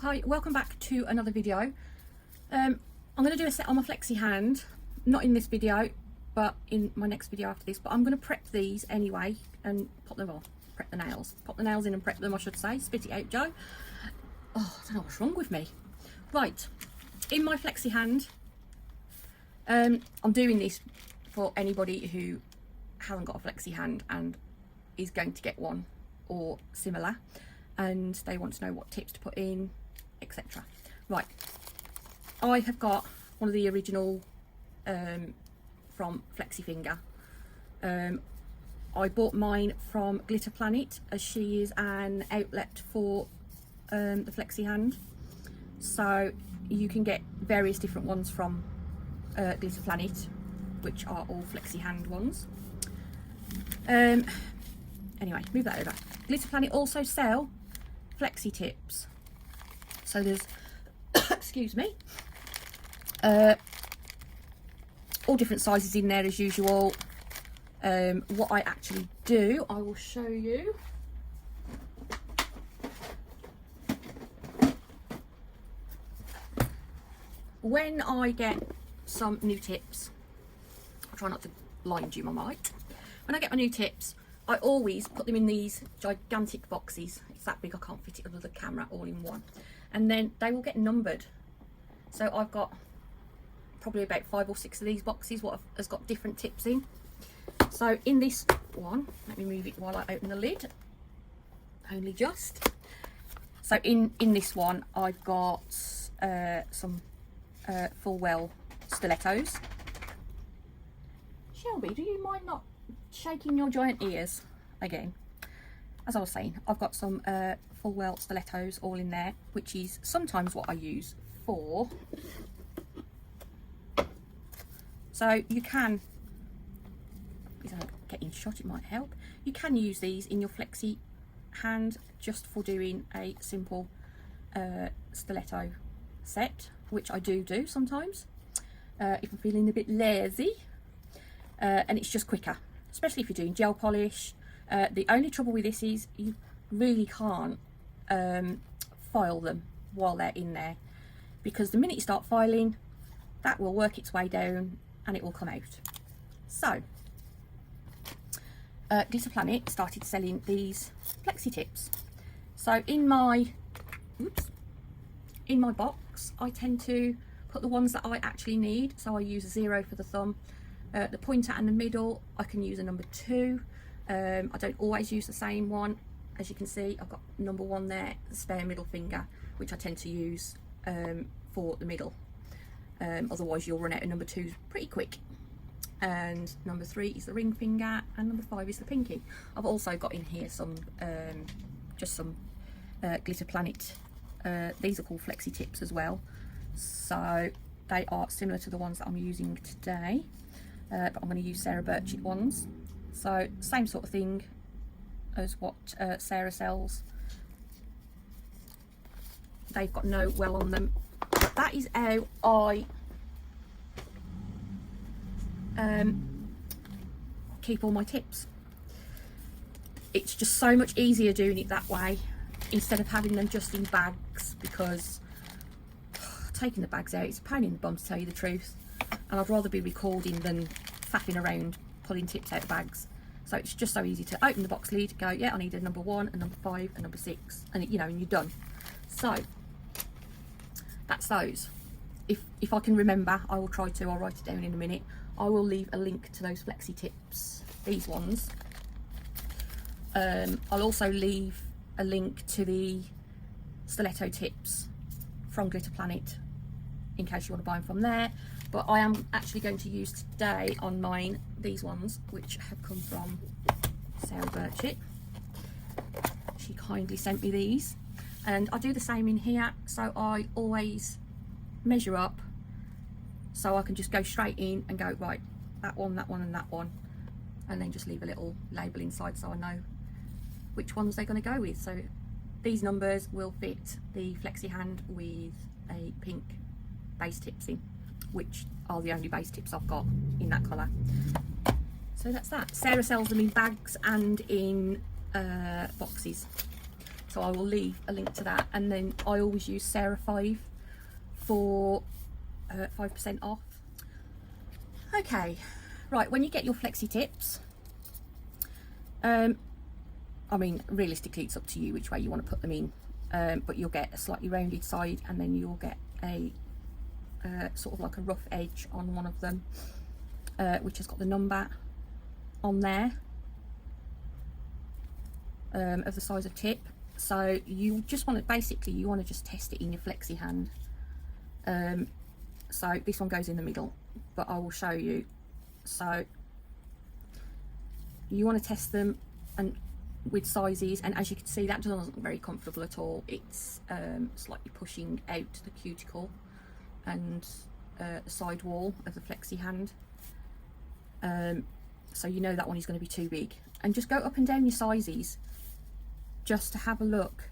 Hi, welcome back to another video. I'm going to do a set on my Flexi hand, not in this video but in my next video after this, but I'm going to prep these anyway and pop them on, pop the nails in and prep them, I should say. Spit it out, Joe. Oh, I don't know what's wrong with me. Right, in my Flexi hand, I'm doing this for anybody who hasn't got a Flexi hand and is going to get one or similar, and they want to know what tips to put in, etc. Right, I have got one of the original from Flexi Finger. I bought mine from Glitter Planet, as she is an outlet for the Flexi hand, so you can get various different ones from Glitter Planet, which are all Flexi hand ones. Anyway, move that over. Glitter Planet also sell Flexi tips, so there's excuse me, all different sizes in there as usual. What I actually do, I will show you. When I get some new tips, I'll try not to blind you, I might. When I get my new tips, I always put them in these gigantic boxes. It's that big I can't fit it under the camera all in one. And then they will get numbered. So I've got probably about 5 or 6 of these boxes what has got different tips in. So in this one, let me move it while I open the lid. Only just. So in this one, I've got some full well stilettos. Shelby, do you mind not shaking your giant ears again? As I was saying, I've got some full well stilettos all in there, which is sometimes what I use for. So you can, if I'm getting shot, it might help. You can use these in your Flexi hand just for doing a simple stiletto set, which I do sometimes if I'm feeling a bit lazy, and it's just quicker, especially if you're doing gel polish. The only trouble with this is you really can't file them while they're in there, because the minute you start filing, that will work its way down and it will come out. So Glitter Planet started selling these Flexi tips. So in my box, I tend to put the ones that I actually need. So I use a 0 for the thumb, the pointer and the middle I can use a number 2. I don't always use the same one. As you can see, I've got number 1 there, the spare middle finger, which I tend to use for the middle. Otherwise you'll run out of number 2s pretty quick. And number 3 is the ring finger, and number 5 is the pinky. I've also got in here some just some Glitter Planet. These are called Flexi tips as well, so they are similar to the ones that I'm using today, but I'm going to use Sarah Burchett ones. So same sort of thing as what Sarah sells. They've got no well on them, but that is how I keep all my tips. It's just so much easier doing it that way instead of having them just in bags, because taking the bags out, it's a pain in the bum to tell you the truth, and I'd rather be recording than faffing around pulling tips out of bags. So it's just so easy to open the box lid, go, yeah, I need a number 1, a number 5, a number 6, and you know, and you're done. So that's those. If I can remember, I will try to. I'll write it down in a minute. I will leave a link to those Flexi tips, these ones. I'll also leave a link to the stiletto tips from Glitter Planet in case you want to buy them from there. But I am actually going to use today on mine these ones, which have come from Sarah Burchett. She kindly sent me these, and I do the same in here. So I always measure up, so I can just go straight in and go, right, that one and that one, and then just leave a little label inside so I know which ones they're going to go with. So these numbers will fit the Flexi hand with a pink base tips in, which are the only base tips I've got in that colour. So that's that. Sarah sells them in bags and in boxes. So I will leave a link to that, and then I always use Sarah 5 for 5% off. Okay, right, when you get your Flexi tips, I mean, realistically it's up to you which way you want to put them in, but you'll get a slightly rounded side, and then you'll get a sort of like a rough edge on one of them, which has got the number on there of the size of tip. So you just want to, basically you want to just test it in your Flexi hand. So this one goes in the middle, but I will show you. So you want to test them and with sizes, and as you can see, that doesn't look very comfortable at all. It's slightly pushing out the cuticle and the side wall of the Flexi hand. So you know that one is going to be too big, and just go up and down your sizes just to have a look.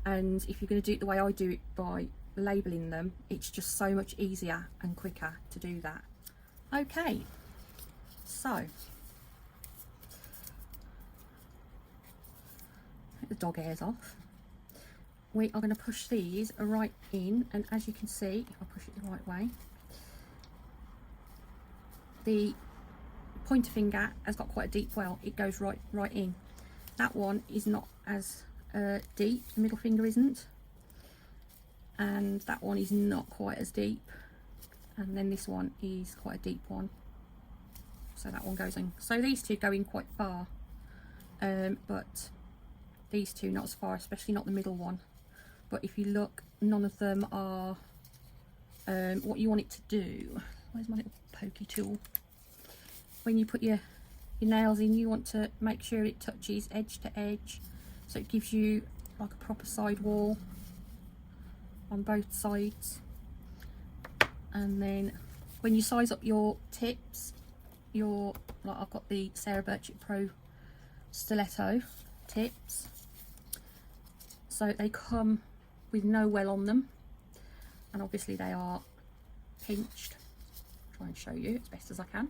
And if you're going to do it the way I do it by labeling them, it's just so much easier and quicker to do that. Okay, so take the dog hairs off. We are going to push these right in, and as you can see, if I push it the right way, the pointer finger has got quite a deep well. It goes right in. That one is not as deep, the middle finger isn't, and that one is not quite as deep, and then this one is quite a deep one, so that one goes in. So these two go in quite far, but these two not as far, especially not the middle one. But if you look, none of them are what you want it to do. Where's my little pokey tool? When you put your nails in, you want to make sure it touches edge to edge, so it gives you like a proper side wall on both sides. And then when you size up your tips, like I've got the Sarah Birchett Pro stiletto tips, so they come with no well on them, and obviously they are pinched. Try and show you as best as I can.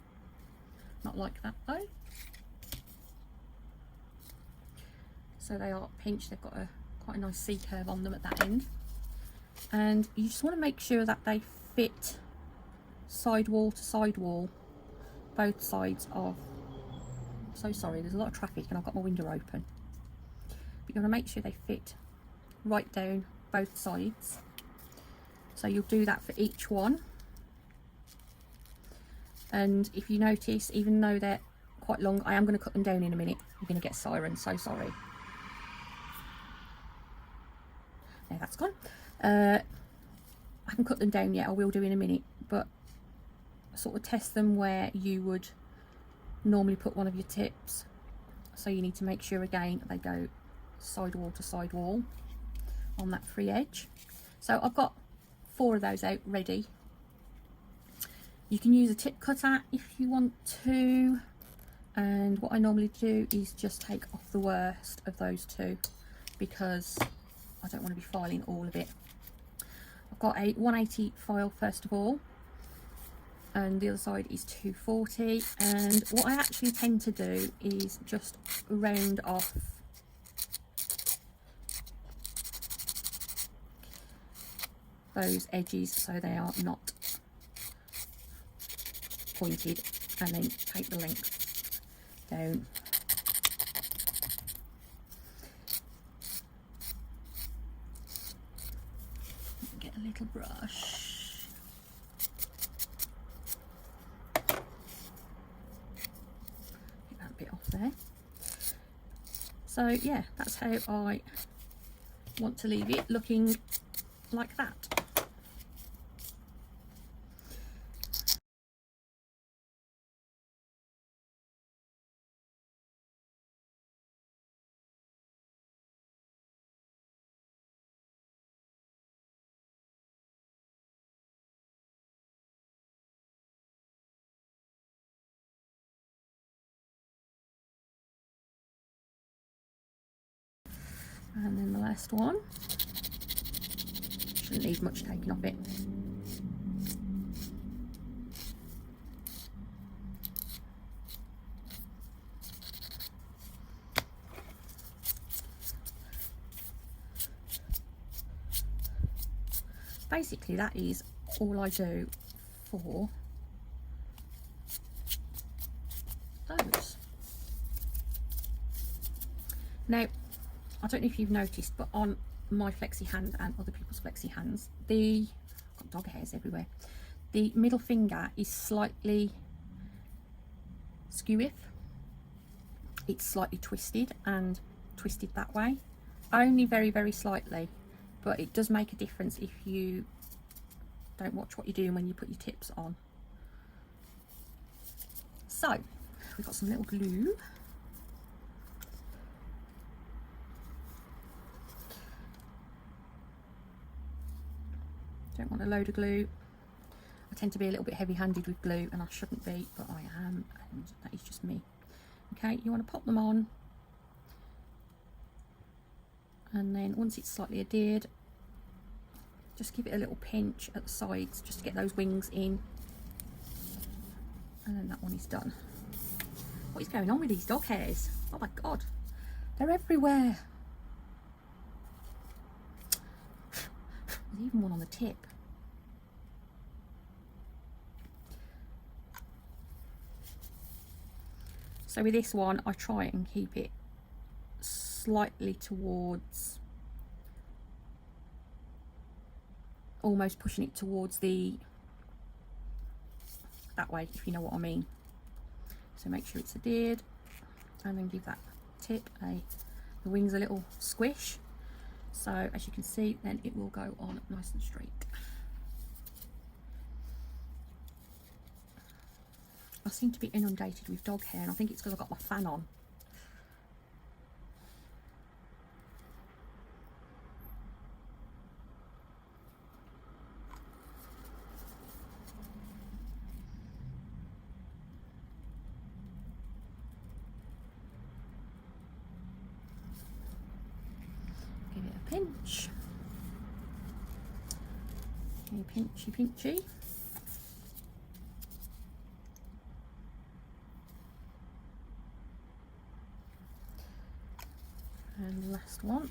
Not like that though. So they are pinched. They've got quite a nice C curve on them at that end, and you just want to make sure that they fit side wall to side wall, both sides of. So sorry, there's a lot of traffic and I've got my window open. But you want to make sure they fit right down both sides. So you'll do that for each one. And if you notice, even though they're quite long, I am going to cut them down in a minute. You're going to get sirens, so sorry. There, that's gone. I haven't cut them down yet, I will do in a minute, but sort of test them where you would normally put one of your tips. So you need to make sure again they go side wall to side wall on that free edge. So I've got 4 of those out ready. You can use a tip cutter if you want to, and what I normally do is just take off the worst of those 2 because I don't want to be filing all of it. I've got a 180 file first of all, and the other side is 240, and what I actually tend to do is just round off those edges so they are not pointed, and then take the length down. Get a little brush. Get that bit off there. So yeah, that's how I want to leave it, looking like that. And then the last one, shouldn't need much taking off it. basically that is all I do for those. Now, I don't know if you've noticed, but on my flexi hand and other people's flexi hands, I've got dog hairs everywhere, the middle finger is slightly skewy. It's slightly twisted and twisted that way, only very, very slightly, but it does make a difference if you don't watch what you're doing when you put your tips on. So we've got some little glue. Don't want a load of glue. I tend to be a little bit heavy-handed with glue, and I shouldn't be, but I am, and that is just me. Okay, you want to pop them on, and then once it's slightly adhered, just give it a little pinch at the sides just to get those wings in, and then that one is done. What is going on with these dog hairs? Oh my god, they're everywhere. There's even one on the tip. So with this one, I try and keep it slightly towards, almost pushing it towards that way, if you know what I mean. So make sure it's adhered, and then give that tip the wings a little squish. So as you can see, then it will go on nice and straight. I seem to be inundated with dog hair, and I think it's because I've got my fan on. Give it a pinch. Pinchy, pinchy. And last one.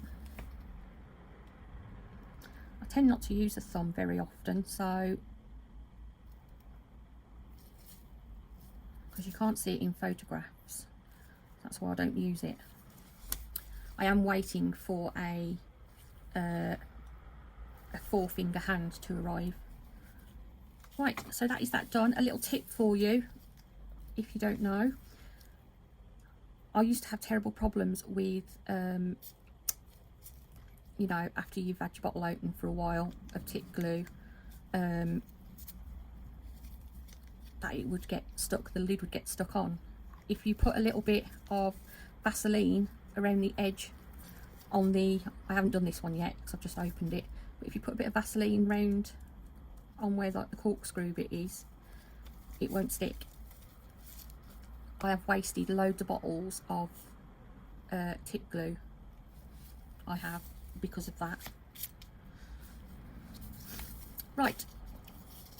I tend not to use the thumb very often, so because you can't see it in photographs, that's why I don't use it. I am waiting for a 4-finger hand to arrive. Right, so that is that done. A little tip for you, if you don't know. I used to have terrible problems with, you know, after you've had your bottle open for a while of tip glue, that it would get stuck, the lid would get stuck on. If you put a little bit of Vaseline around the edge on the, I haven't done this one yet because I've just opened it, but if you put a bit of Vaseline round on where like the corkscrew bit is, it won't stick. I have wasted loads of bottles of tip glue. I have, because of that. Right,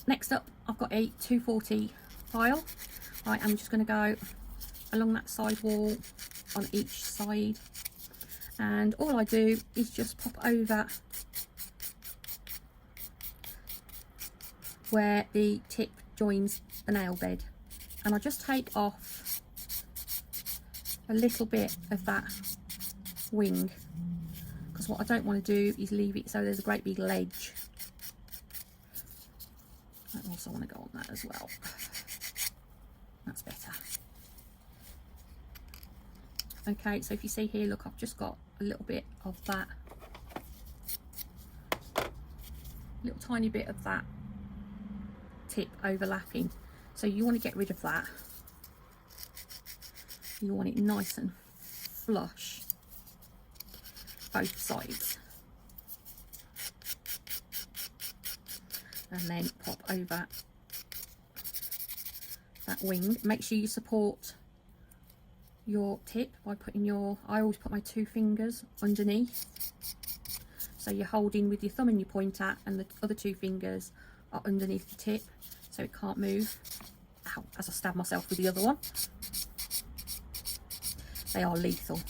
next up I've got a 240 file. Right, I'm just going to go along that side wall on each side, and all I do is just pop over where the tip joins the nail bed, and I just take off a little bit of that wing, because what I don't want to do is leave it so there's a great big ledge. I also want to go on that as well. That's better. Okay, so if you see here, look, I've just got a little bit of that, little tiny bit of that tip overlapping. So you want to get rid of that. You want it nice and flush, both sides. And then pop over that wing. Make sure you support your tip by putting your, I always put my 2 fingers underneath. So you're holding with your thumb and your pointer, and the other 2 fingers are underneath the tip so it can't move. Ow, as I stab myself with the other one. They are lethal.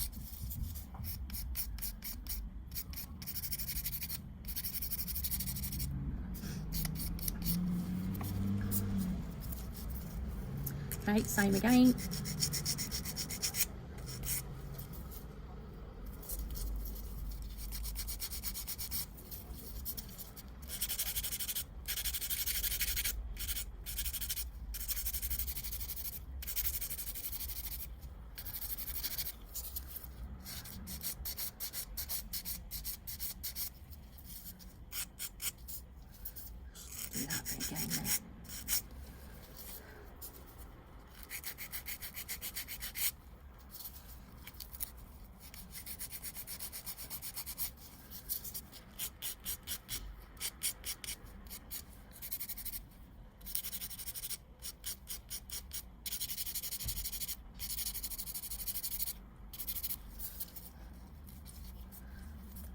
Okay, same again. Do that bit again there.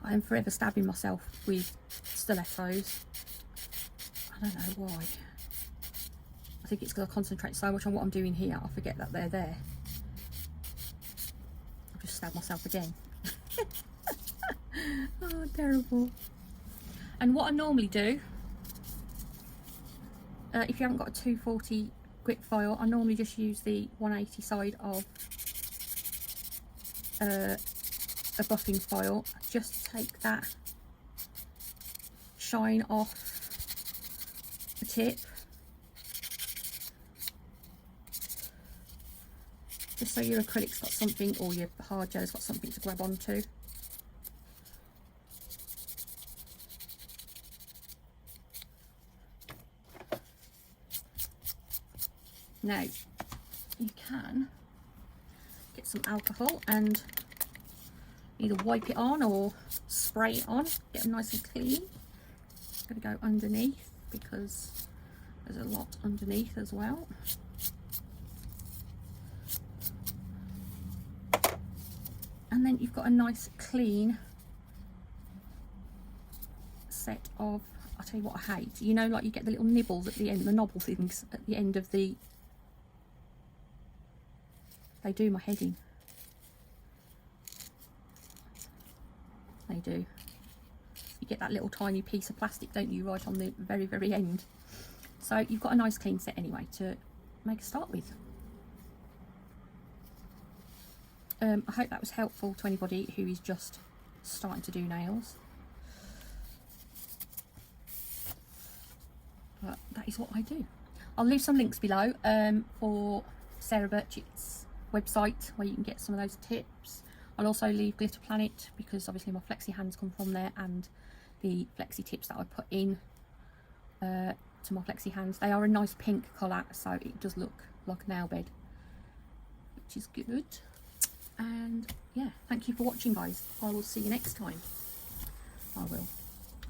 I am forever stabbing myself with stilettos. I don't know why. I think it's because I concentrate so much on what I'm doing here, I forget that they're there. I've just stabbed myself again. Oh, terrible. And what I normally do, if you haven't got a 240 grit file, I normally just use the 180 side of a buffing file, just to take that shine off the tip, just so your acrylic's got something, or your hard gel's got something to grab onto. Now you can get some alcohol and either wipe it on or spray it on, get them nice and clean. I'm going to go underneath because there's a lot underneath as well. And then you've got a nice clean set of, I'll tell you what I hate, you know, like you get the little nibbles at the end, the knobble things at the end of the, they do my head in. They do. You get that little tiny piece of plastic, don't you, right on the very, very end. So you've got a nice clean set anyway to make a start with. I hope that was helpful to anybody who is just starting to do nails. But that is what I do. I'll leave some links below for Sarah Birchett's website where you can get some of those tips. I'll also leave Glitter Planet because obviously my Flexi hands come from there, and the Flexi tips that I put in to my Flexi hands. They are a nice pink colour, so it does look like a nail bed, which is good. And yeah, thank you for watching, guys. I will see you next time. I will.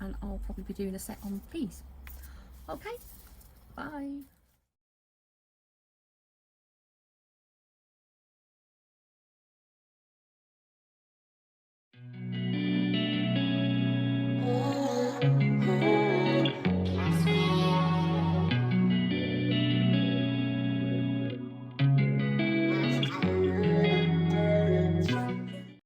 And I'll probably be doing a set on these. Okay, bye.